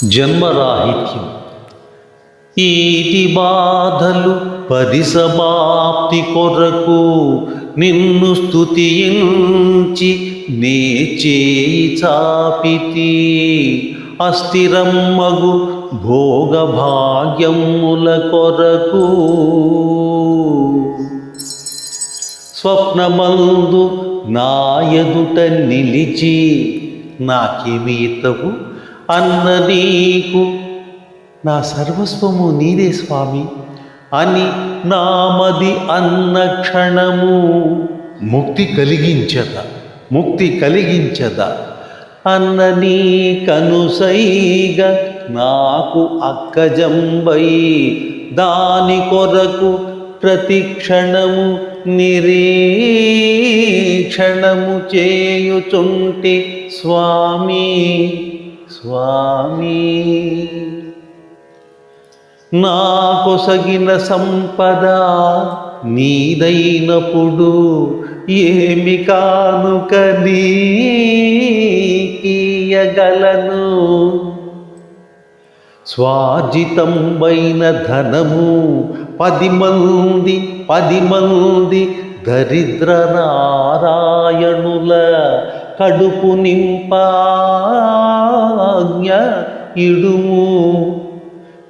జన్మరాహిత్యం. ఈటి బాధలు పరిసమాప్తి కొరకు నిన్ను స్తుతించి నే చేయి చాపితి. అస్థిరమ్మగు భోగ భాగ్యముల కొరకు స్వప్నమందు నా ఎదుట నిలిచి నాకేమీతవు అన్న నీకు నా సర్వస్వము నీదే స్వామి అని నామది అన్న క్షణము ముక్తి కలిగించద అన్న నీ కనుసైగ నాకు అక్కజంబై దాని కొరకు ప్రతి క్షణము నిరీక్షణము చేయుచుంటి స్వామి స్వామి. నా కొసగిన సంపద నీదైనప్పుడు ఏమి కానుక నీకియగలను. స్వార్జితంబైన ధనము 10 మంది దరిద్ర నారాయణుల కడుపు నింపాజ్ఞ ఇడుము.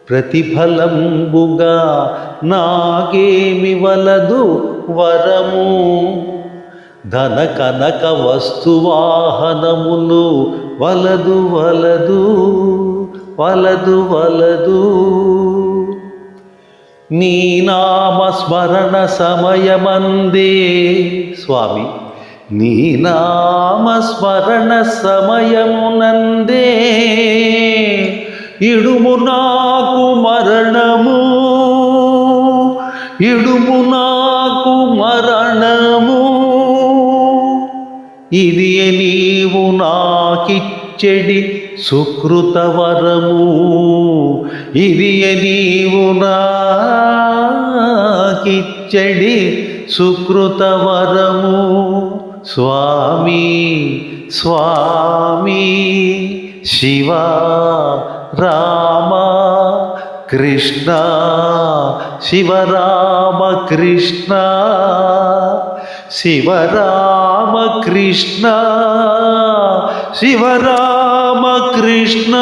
ప్రతిఫలంబుగా నాకేమి వలదు వరము. ధన కనక వస్తువాహనములు వలదు వలదు వలదు వలదు. నీ నామస్మరణ సమయమందే స్వామి, నీ నామస్మరణ సమయమునందే ఇడుము నాకు మరణము, ఇడుము నాకు మరణము. ఇది నీవు నాకిచ్చెడి సుకృతవరము, ఇది నీవు నాకిచ్చెడి సుకృతవరము. స్వామి స్వామి శివ రామ కృష్ణ, శివరామ కృష్ణ, శివరామ కృష్ణ, శివరామ కృష్ణ.